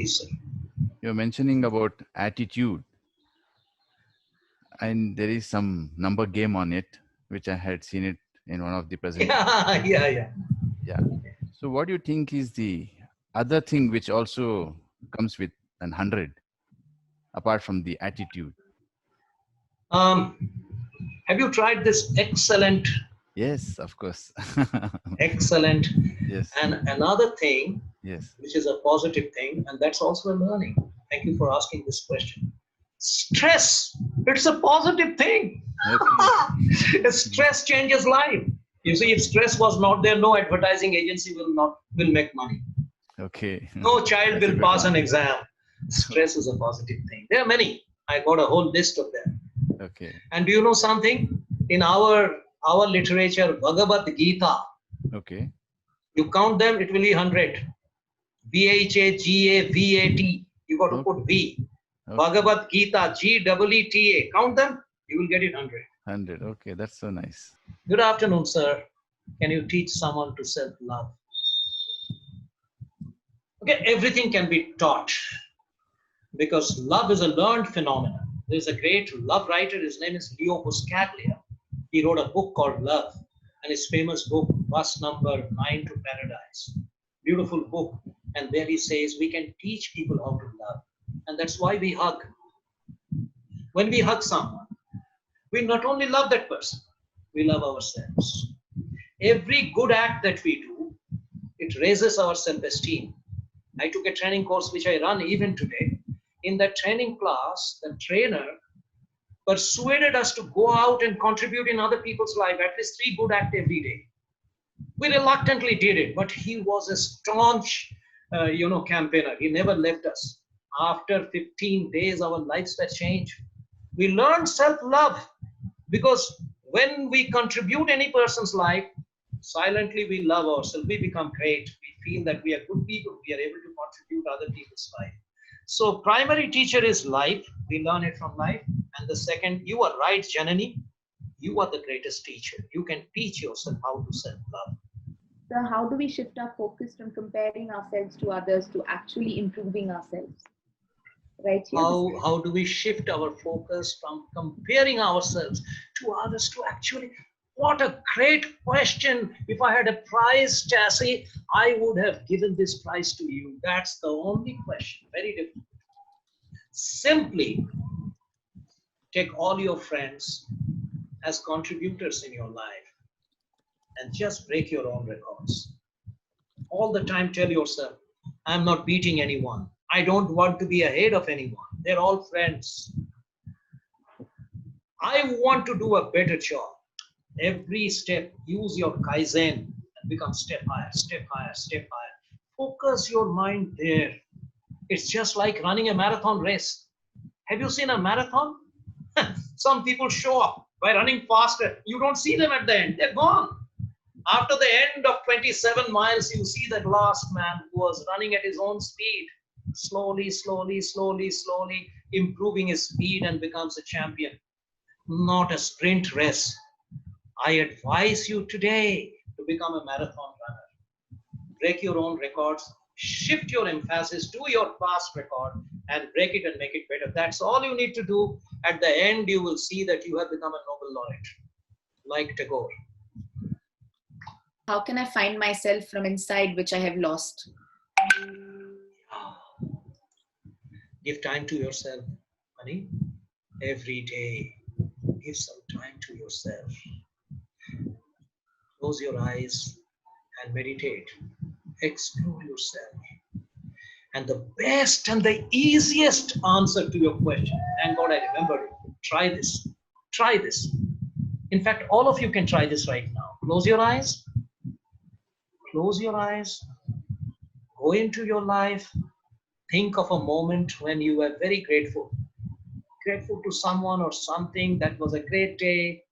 Please, sir. You're mentioning about attitude, and there is some number game on it, which I had seen it in one of the presentations. Yeah. So what do you think is the other thing which also comes with an 100, apart from the attitude? Have you tried this excellent? Yes, of course. Excellent. Yes. And another thing, Yes. which is a positive thing, and that's also a learning. Thank you for asking this question. Stress, it's a positive thing. Okay. Stress changes life. You see, if stress was not there, no advertising agency will make money. Okay. No child That's a will good pass one. an exam. Stress is a positive thing. There are many. I got a whole list of them. Okay. And do you know something? In our literature, Bhagavad Gita, Okay. you count them, it will be 100. BHAGAVAT. You got to Okay. put V. Okay. Bhagavad Gita, GEETA. Count them, you will get it 100. 100. Okay, that's so nice. Good afternoon, sir. Can you teach someone to self-love? Okay, everything can be taught because love is a learned phenomenon. There's a great love writer, his name is Leo Buscaglia. He wrote a book called Love, and his famous book, Bus Number 9 to Paradise. Beautiful book. And there he says we can teach people how to love. And that's why we hug. When we hug someone, we not only love that person, we love ourselves. Every good act that we do, it raises our self-esteem. I took a training course which I run even today. In that training class, the trainer persuaded us to go out and contribute in other people's life, at least 3 good acts every day. We reluctantly did it, but he was a staunch, campaigner. He never left us. After 15 days, our lives were changed. We learned self-love because when we contribute any person's life, silently we love ourselves. We become great. We feel that we are good people. We are able to contribute other people's life. So primary teacher is life. We learn it from life. And the second, you are right, Janani. You are the greatest teacher. You can teach yourself how to self-love. So how do we shift our focus from comparing ourselves to others to actually improving ourselves? Right here. How do we shift our focus from comparing ourselves to others to actually? What a great question. If I had a prize, Chassis, I would have given this prize to you. That's the only question. Very difficult. Simply take all your friends as contributors in your life and just break your own records. All the time tell yourself, I'm not beating anyone. I don't want to be ahead of anyone. They're all friends. I want to do a better job. Every step, use your Kaizen and become step higher, step higher, step higher. Focus your mind there. It's just like running a marathon race. Have you seen a marathon? Some people show up by running faster. You don't see them at the end. They're gone. After the end of 27 miles, you see that last man who was running at his own speed, slowly, slowly, slowly, slowly improving his speed and becomes a champion. Not a sprint race. I advise you today to become a marathon runner. Break your own records, shift your emphasis to your past record and break it and make it better. That's all you need to do. At the end, you will see that you have become a Nobel laureate, like Tagore. How can I find myself from inside which I have lost? Give time to yourself, honey. Every day, give some time to yourself. Close your eyes and meditate. Explore yourself. And the best and the easiest answer to your question, thank God I remembered it. Try this. Try this. In fact, all of you can try this right now. Close your eyes. Close your eyes. Go into your life. Think of a moment when you were very grateful. Grateful to someone or something that was a great day.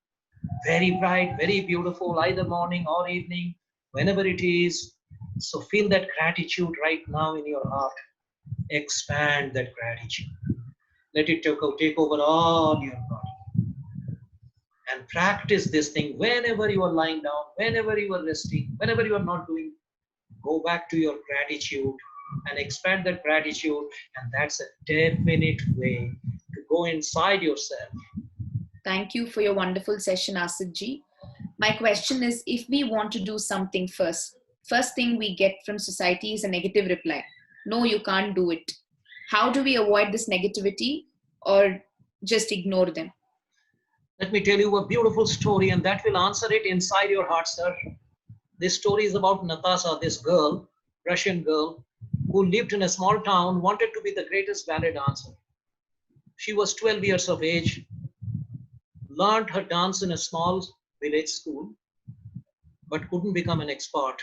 Very bright, very beautiful, either morning or evening, whenever it is. So feel that gratitude right now in your heart. Expand that gratitude. Let it take over all your body. And practice this thing whenever you are lying down, whenever you are resting, whenever you are not doing. Go back to your gratitude and expand that gratitude. And that's a definite way to go inside yourself. Thank you for your wonderful session, Asit ji. My question is, if we want to do something first thing we get from society is a negative reply. No, you can't do it. How do we avoid this negativity or just ignore them? Let me tell you a beautiful story, and that will answer it inside your heart, sir. This story is about Natasha, this girl, Russian girl, who lived in a small town, wanted to be the greatest ballet dancer. She was 12 years of age, learned her dance in a small village school, but couldn't become an expert.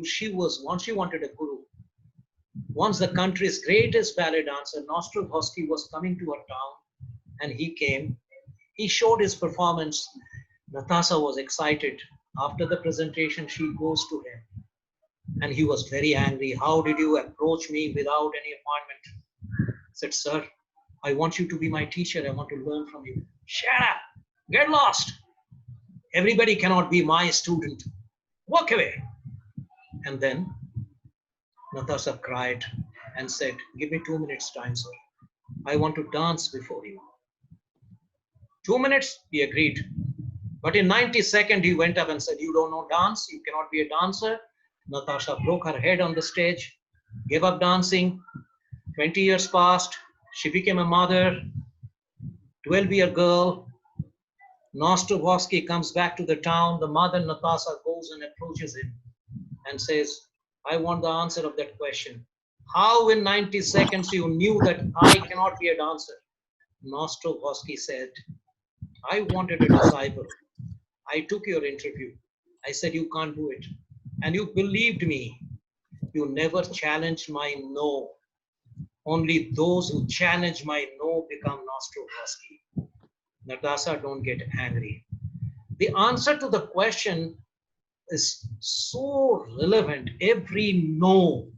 She wanted a guru. Once the country's greatest ballet dancer, Nostrovsky, was coming to her town, and he came. He showed his performance. Natasha was excited. After the presentation, she goes to him, and he was very angry. How did you approach me without any appointment? I said, sir, I want you to be my teacher. I want to learn from you. Shut up. Get lost. Everybody cannot be my student. Walk away. And then Natasha cried and said, give me 2 minutes time, sir. I want to dance before you. 2 minutes, he agreed. But in 90 seconds, he went up and said, you don't know dance, you cannot be a dancer. Natasha broke her head on the stage, gave up dancing. 20 years passed, she became a mother, 12-year girl. Nostrovsky comes back to the town. The mother, Natasha, goes and approaches him and says, I want the answer of that question. How in 90 seconds you knew that I cannot be a dancer? Nostrovsky said, I wanted a disciple. I took your interview. I said, you can't do it. And you believed me. You never challenged my no. Only those who challenge my no become Nostrovsky. Natasha, don't get angry. The answer to the question is so relevant. Every no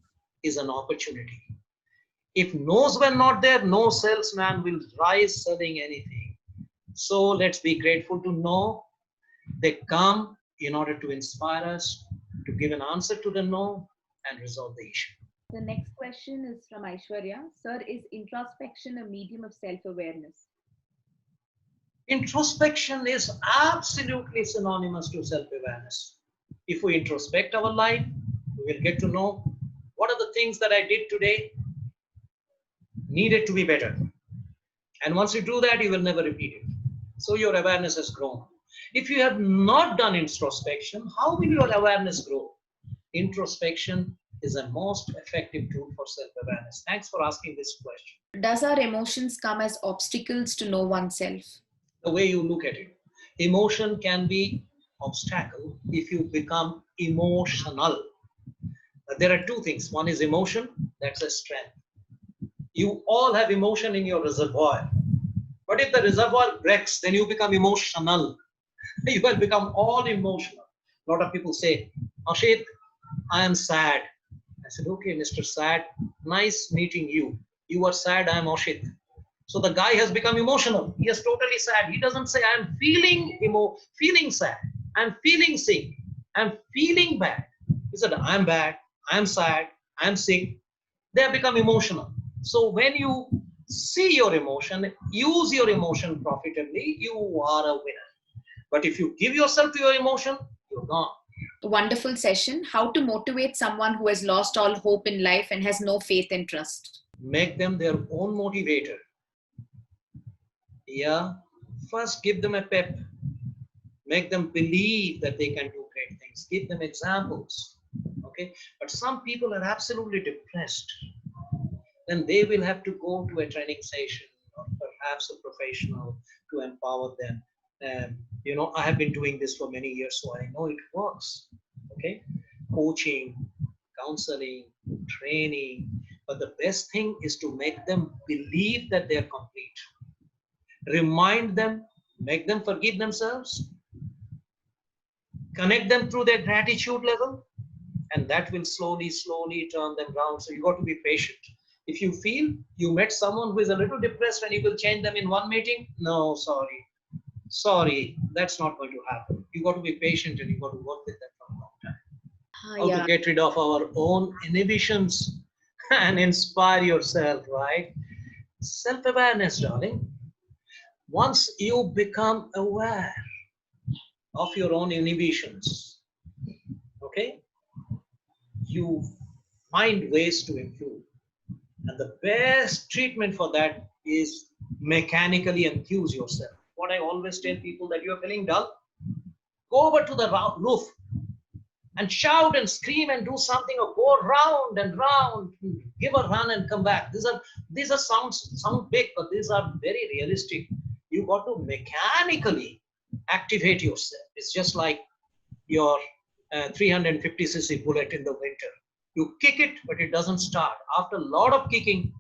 is an opportunity. If no's were not there, no salesman will rise selling anything. So let's be grateful to no. They come in order to inspire us, to give an answer to the no and resolve the issue. The next question is from Aishwarya. Sir, is introspection a medium of self-awareness? Introspection is absolutely synonymous to self-awareness. If we introspect our life, we will get to know what are the things that I did today needed to be better. And once you do that, you will never repeat it. So your awareness has grown. If you have not done introspection, how will your awareness grow? Introspection is a most effective tool for self-awareness. Thanks for asking this question. Does our emotions come as obstacles to know oneself? The way you look at it. Emotion can be obstacle if you become emotional. There are two things. One is emotion, that's a strength. You all have emotion in your reservoir. But if the reservoir breaks, then you become emotional. You will become all emotional. A lot of people say, Asit, I am sad. I said, okay, Mr. Sad, nice meeting you. You are sad, I am Asit. So the guy has become emotional. He is totally sad. He doesn't say, I'm feeling sad. I'm feeling sick. I'm feeling bad. He said, I'm bad. I'm sad. I'm sick. They have become emotional. So when you see your emotion, use your emotion profitably, you are a winner. But if you give yourself to your emotion, you're gone. Wonderful session. How to motivate someone who has lost all hope in life and has no faith and trust? Make them their own motivator. Yeah. First, give them a pep. Make them believe that they can do great things. Give them examples. Okay. But some people are absolutely depressed. Then they will have to go to a training session or perhaps a professional to empower them. I have been doing this for many years, so I know it works. Okay. Coaching, counseling, training. But the best thing is to make them believe that they're complete. Remind them, make them forgive themselves, connect them through their gratitude level, and that will slowly turn them around. So you got to be patient. If you feel you met someone who is a little depressed and you will change them in one meeting, no, sorry, that's not going to happen. You got to be patient and you got to work with them for a long time. How to get rid of our own inhibitions and inspire yourself, right? Self-awareness, darling. Once you become aware of your own inhibitions, okay, you find ways to improve. And the best treatment for that is mechanically enthuse yourself. What I always tell people, that you're feeling dull, go over to the roof and shout and scream and do something, or go round and round, give a run and come back. These are sound big, but these are very realistic. You got to mechanically activate yourself. It's just like your 350cc bullet in the winter. You kick it, but it doesn't start. After a lot of kicking,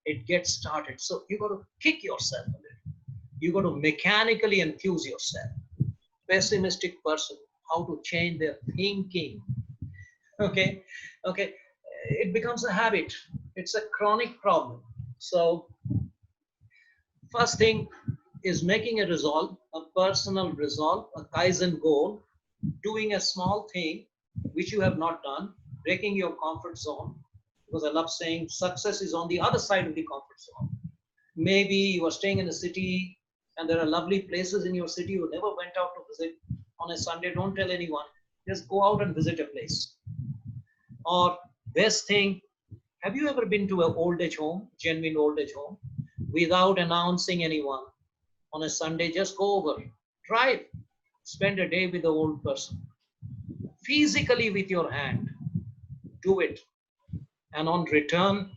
it gets started. So you got to kick yourself a little. You got to mechanically enthuse yourself. Pessimistic person, how to change their thinking. Okay, okay. It becomes a habit. It's a chronic problem. So first thing is making a resolve, a personal resolve, a Kaizen goal, doing a small thing which you have not done, breaking your comfort zone. Because I love saying success is on the other side of the comfort zone. Maybe you are staying in a city and there are lovely places in your city you never went out to visit. On a Sunday, don't tell anyone. Just go out and visit a place. Or best thing, have you ever been to an old age home, genuine old age home, without announcing anyone? On a Sunday, just go over, drive, spend a day with the old person. Physically with your hand, do it. And on return,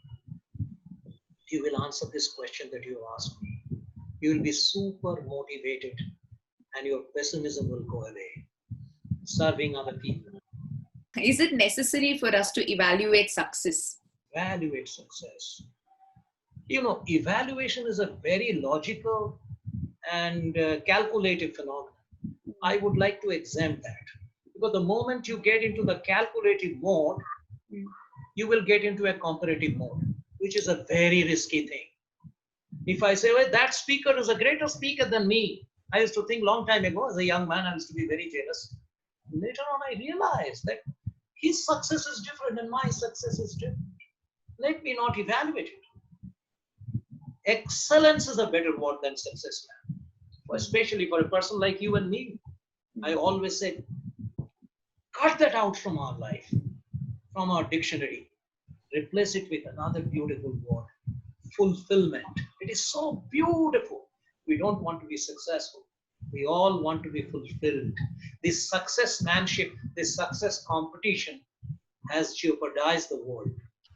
you will answer this question that you asked me. You will be super motivated and your pessimism will go away. Serving other people. Is it necessary for us to evaluate success? Evaluate success. You know, evaluation is a very logical and calculative phenomenon. I would like to exempt that. Because the moment you get into the calculative mode, you will get into a comparative mode, which is a very risky thing. If I say, well, that speaker is a greater speaker than me, I used to think long time ago, as a young man, I used to be very jealous. Later on, I realized that his success is different and my success is different. Let me not evaluate it. Excellence is a better word than success, man. Especially for a person like you and me. I always say, cut that out from our life, from our dictionary. Replace it with another beautiful word, fulfillment. It is so beautiful. We don't want to be successful. We all want to be fulfilled. This success manship, this success competition has jeopardized the world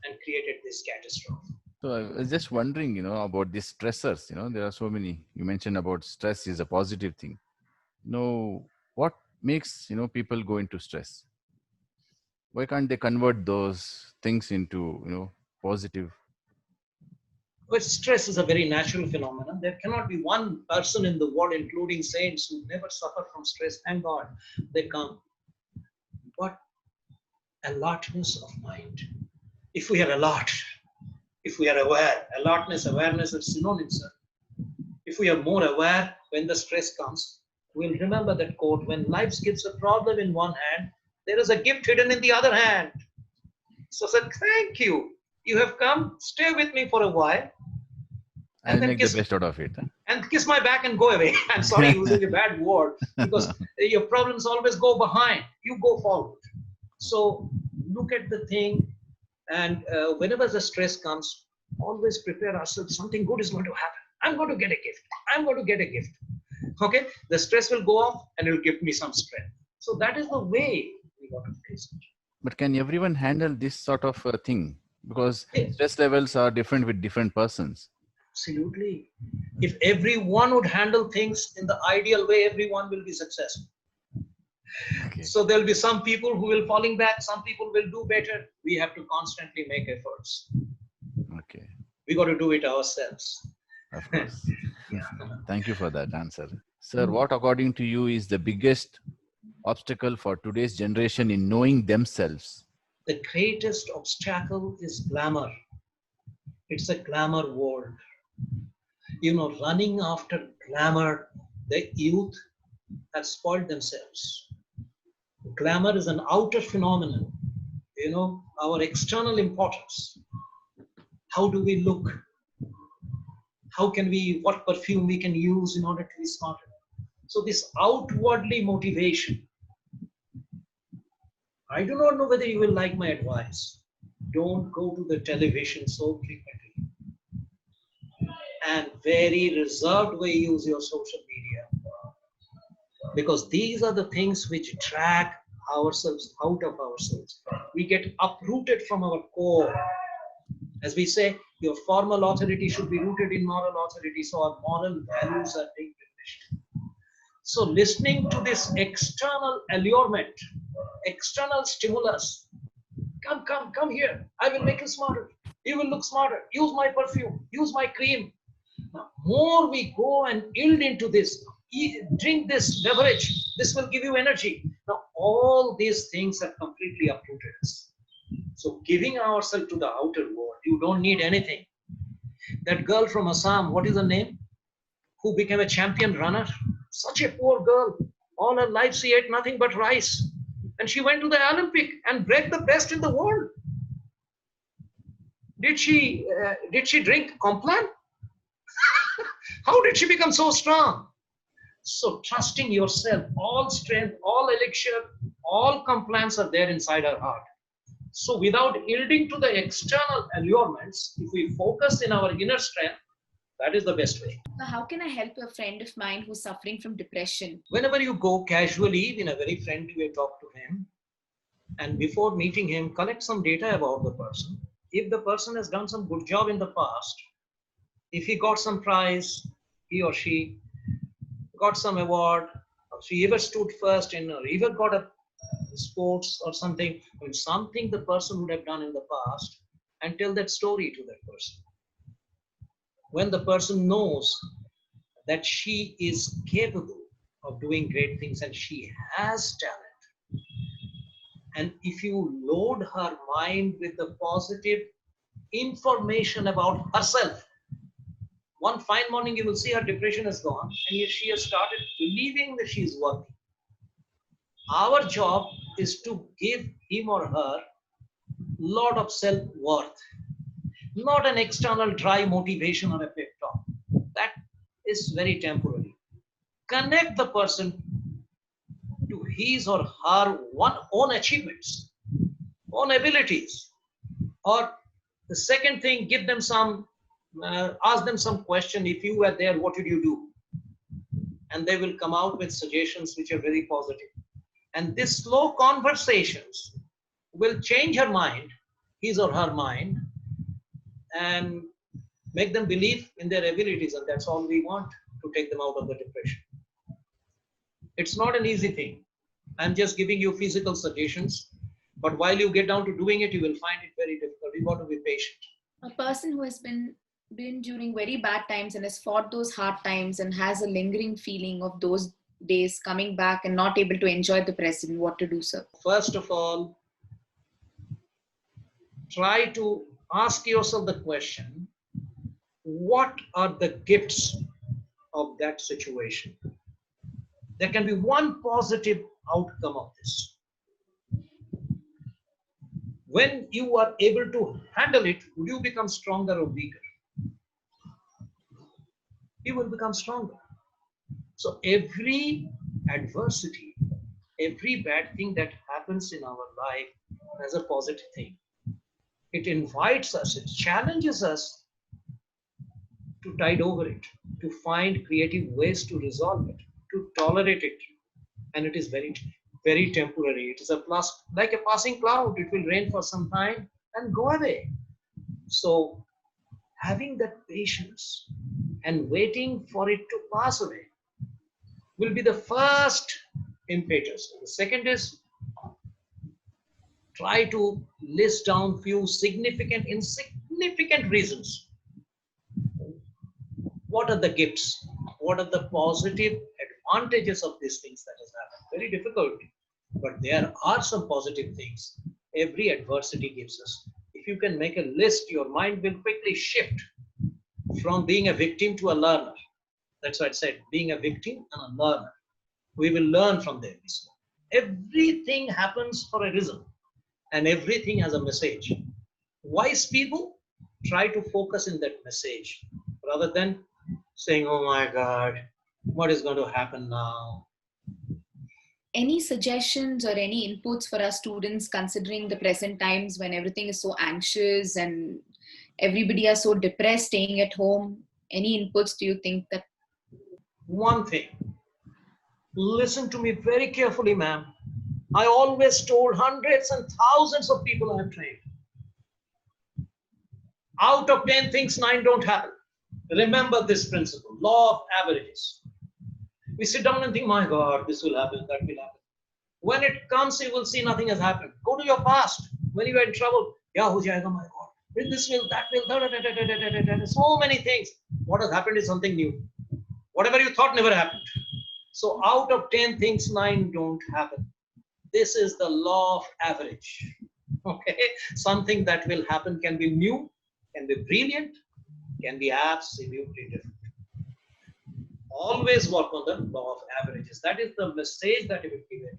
and created this catastrophe. So I was just wondering, about these stressors. There are so many. You mentioned about stress is a positive thing. What makes, people go into stress? Why can't they convert those things into, positive? But stress is a very natural phenomenon. There cannot be one person in the world, including saints, who never suffer from stress. Thank God they come. But alertness of mind. If we are alert, if we are aware, alertness, awareness are synonyms. If we are more aware when the stress comes, we'll remember that quote, when life gives a problem in one hand, there is a gift hidden in the other hand. So I said, thank you. You have come, stay with me for a while. And then make the best out of it. And kiss my back and go away. I'm sorry using a bad word, because your problems always go behind. You go forward. So look at the thing, and whenever the stress comes, always prepare ourselves. Something good is going to happen. I'm going to get a gift. I'm going to get a gift. Okay? The stress will go off and it will give me some strength. So that is the way we got to face it. But can everyone handle this sort of thing? Because stress levels are different with different persons. Absolutely. If everyone would handle things in the ideal way, everyone will be successful. Okay. So there'll be some people who will falling back, some people will do better. We have to constantly make efforts. Okay. We got to do it ourselves. Of course. Thank you for that answer. Sir, what according to you is the biggest obstacle for today's generation in knowing themselves? The greatest obstacle is glamour. It's a glamour world. Running after glamour, the youth have spoiled themselves. Glamour is an outer phenomenon, our external importance. How do we look? How can we, what perfume we can use in order to be smarter? So this outwardly motivation. I do not know whether you will like my advice. Don't go to the television so frequently. And very reserved way use your social media. Because these are the things which drag ourselves out of ourselves. We get uprooted from our core. As we say, your formal authority should be rooted in moral authority, so our moral values are being diminished. So listening to this external allurement, external stimulus, come here, I will make you smarter. You will look smarter. Use my perfume, use my cream. Now, more we go and yield into this, drink this beverage, this will give you energy. Now, all these things have completely uprooted us. So giving ourselves to the outer world, you don't need anything. That girl from Assam, what is her name? Who became a champion runner? Such a poor girl. All her life she ate nothing but rice. And she went to the Olympic and broke the best in the world. Did she drink Complan? How did she become so strong? So trusting yourself, all strength, all elixir, all compliance are there inside our heart. So without yielding to the external allurements, if we focus in our inner strength, that is the best way. So how can I help a friend of mine who's suffering from depression? Whenever you go casually in a very friendly way, talk to him. And before meeting him, collect some data about the person. If the person has done some good job in the past, if he got some prize, he or she got some award, or she ever stood first in, or ever got a sports or something, or something the person would have done in the past, and tell that story to that person. When the person knows that she is capable of doing great things and she has talent, and if you load her mind with the positive information about herself, one fine morning you will see her depression has gone and she has started believing that she is worthy. Our job is to give him or her lot of self-worth, not an external dry motivation or a pep talk. That is very temporary. Connect the person to his or her own achievements, own abilities. Or the second thing, give them some, ask them some question. If you were there, what did you do? And they will come out with suggestions which are very positive. And these slow conversations will change her mind, his or her mind, and make them believe in their abilities. And that's all we want, to take them out of the depression. It's not an easy thing. I'm just giving you physical suggestions. But while you get down to doing it, you will find it very difficult. You got to be patient. A person who has been during very bad times and has fought those hard times and has a lingering feeling of those days coming back and not able to enjoy the present, what to do, sir? First of all, try to ask yourself the question, what are the gifts of that situation? There can be one positive outcome of this. When you are able to handle it, will you become stronger or weaker? You will become stronger. So every adversity, every bad thing that happens in our life has a positive thing. It invites us, it challenges us to tide over it, to find creative ways to resolve it, to tolerate it. And it is very, very temporary. It is like a passing cloud. It will rain for some time and go away. So having that patience and waiting for it to pass away will be the first impetus. The second is, try to list down few insignificant reasons. What are the gifts? What are the positive advantages of these things that has happened? Very difficult, but there are some positive things every adversity gives us. If you can make a list, your mind will quickly shift from being a victim to a learner. That's why I said, being a victim and a learner. We will learn from there. Everything happens for a reason, and everything has a message. Wise people Try to focus in that message rather than saying, oh my God, what is going to happen now? Any suggestions or any inputs for our students considering the present times when everything is so anxious and everybody are so depressed staying at home? Any inputs do you think that? One thing, listen to me very carefully, ma'am. I always told hundreds and thousands of people I have trained. Out of 10 things, 9 don't happen. Remember this principle, law of averages. We sit down and think, my God, this will happen, that will happen. When it comes, you will see nothing has happened. Go to your past. When you were in trouble, yeah, ho jayega, my God. This will, that will, so many things. What has happened is something new. Whatever you thought never happened. So out of 10 things, 9 don't happen. This is the law of average. Okay, something that will happen can be new, can be brilliant, can be absolutely different. Always work on the law of averages. That is the message that it will give you.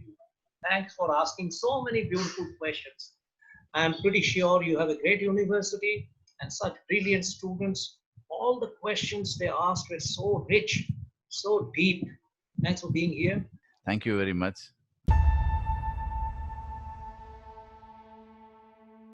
Thanks for asking so many beautiful questions. I am pretty sure you have a great university and such brilliant students. All the questions they asked were so rich, so deep. Thanks for being here. Thank you very much.